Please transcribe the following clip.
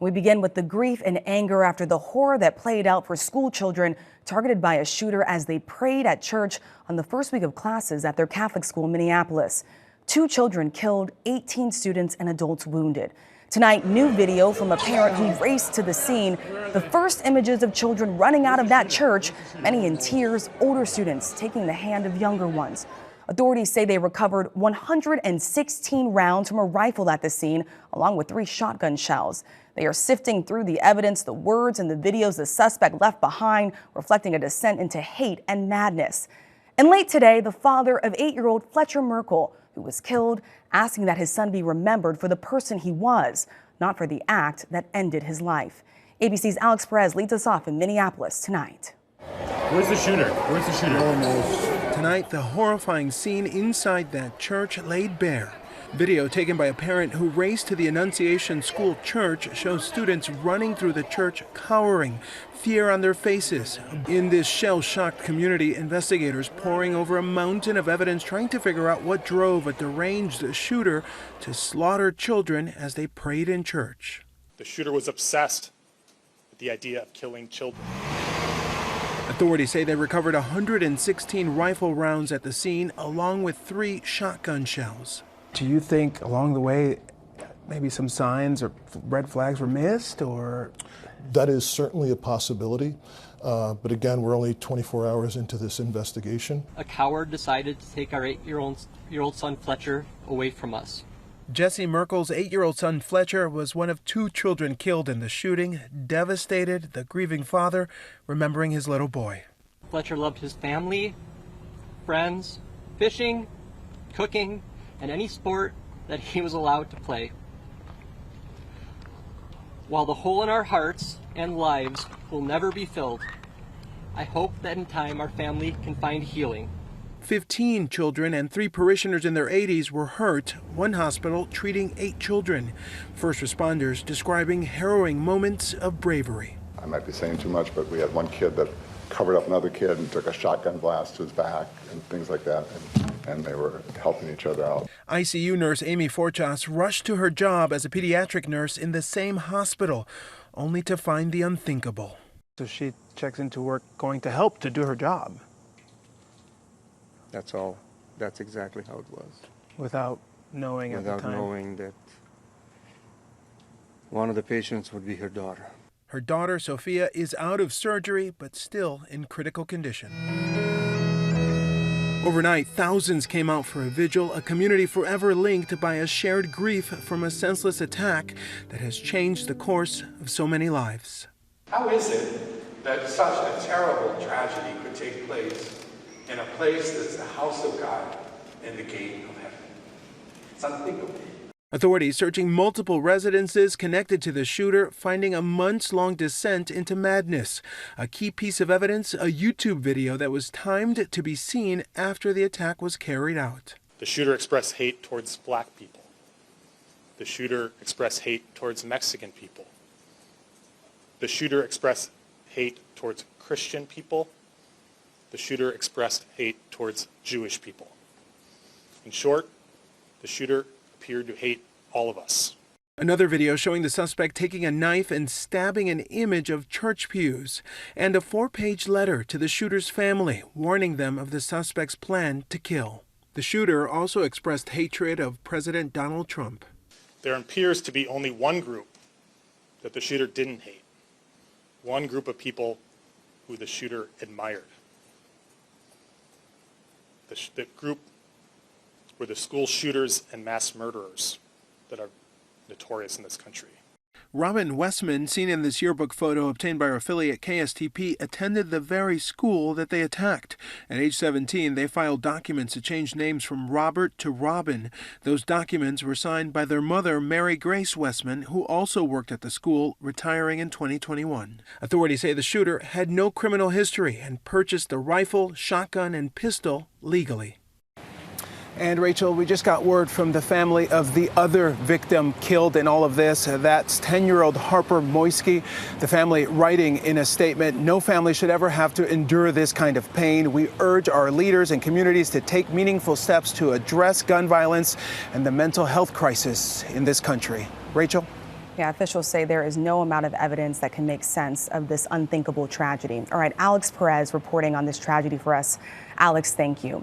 We begin with the grief and anger after the horror that played out for school children targeted by a shooter as they prayed at church on the first week of classes at their Catholic school in Minneapolis. 2 children killed, 18 students and adults wounded. Tonight, new video from a parent who raced to the scene. The first images of children running out of that church, many in tears, older students taking the hand of younger ones. Authorities say they recovered 116 rounds from a rifle at the scene, along with 3 shotgun shells. They are sifting through the evidence, the words and the videos the suspect left behind, reflecting a descent into hate and madness. And late today, the father of 8-year-old Fletcher Merkel, who was killed, asking that his son be remembered for the person he was, not for the act that ended his life. ABC's Alex Perez leads us off in Minneapolis tonight. Where's the shooter? Where's the shooter? Tonight, the horrifying scene inside that church laid bare. Video taken by a parent who raced to the Annunciation School church shows students running through the church cowering, fear on their faces. In this shell-shocked community, investigators poring over a mountain of evidence trying to figure out what drove a deranged shooter to slaughter children as they prayed in church. The shooter was obsessed with the idea of killing children. Authorities say they recovered 116 rifle rounds at the scene, along with 3 shotgun shells. Do you think along the way maybe some signs or red flags were missed, or? That is certainly a possibility, but again, we're only 24 hours into this investigation. A coward decided to take our 8-year-old son Fletcher away from us. Jesse Merkel's 8-year-old son Fletcher was one of 2 children killed in the shooting. Devastated, the grieving father remembering his little boy. Fletcher loved his family, friends, fishing, cooking, and any sport that he was allowed to play. While the hole in our hearts and lives will never be filled, I hope that in time our family can find healing. 15 children and 3 parishioners in their 80s were hurt, one hospital treating 8 children. First responders describing harrowing moments of bravery. I might be saying too much, but we had one kid that covered up another kid and took a shotgun blast to his back and things like that, and they were helping each other out. ICU nurse Amy Forchas rushed to her job as a pediatric nurse in the same hospital, only to find the unthinkable. So she checks into work going to help to do her job. That's all. That's exactly how it was. Without knowing at the time? Without knowing that one of the patients would be her daughter. Her daughter, Sophia, is out of surgery, but still in critical condition. Overnight, thousands came out for a vigil, a community forever linked by a shared grief from a senseless attack that has changed the course of so many lives. How is it that such a terrible tragedy could take place in a place that's the house of God and the gate of heaven? It's unthinkable. Authorities searching multiple residences connected to the shooter, finding a months-long descent into madness. A key piece of evidence, a YouTube video that was timed to be seen after the attack was carried out. The shooter expressed hate towards black people. The shooter expressed hate towards Mexican people. The shooter expressed hate towards Christian people. The shooter expressed hate towards Jewish people. In short, the shooter appeared to hate all of us. Another video showing the suspect taking a knife and stabbing an image of church pews, and a 4-page letter to the shooter's family warning them of the suspect's plan to kill. The shooter also expressed hatred of President Donald Trump. There appears to be only one group that the shooter didn't hate. One group of people who the shooter admired. The group were the school shooters and mass murderers that are notorious in this country. Robin Westman, seen in this yearbook photo obtained by our affiliate KSTP, attended the very school that they attacked. At age 17, they filed documents to change names from Robert to Robin. Those documents were signed by their mother, Mary Grace Westman, who also worked at the school, retiring in 2021. Authorities say the shooter had no criminal history and purchased the rifle, shotgun, and pistol legally. And Rachel, we just got word from the family of the other victim killed in all of this. That's 10-year-old Harper Moisky. The family writing in a statement, no family should ever have to endure this kind of pain. We urge our leaders and communities to take meaningful steps to address gun violence and the mental health crisis in this country. Rachel? Yeah, officials say there is no amount of evidence that can make sense of this unthinkable tragedy. All right, Alex Perez reporting on this tragedy for us. Alex, thank you.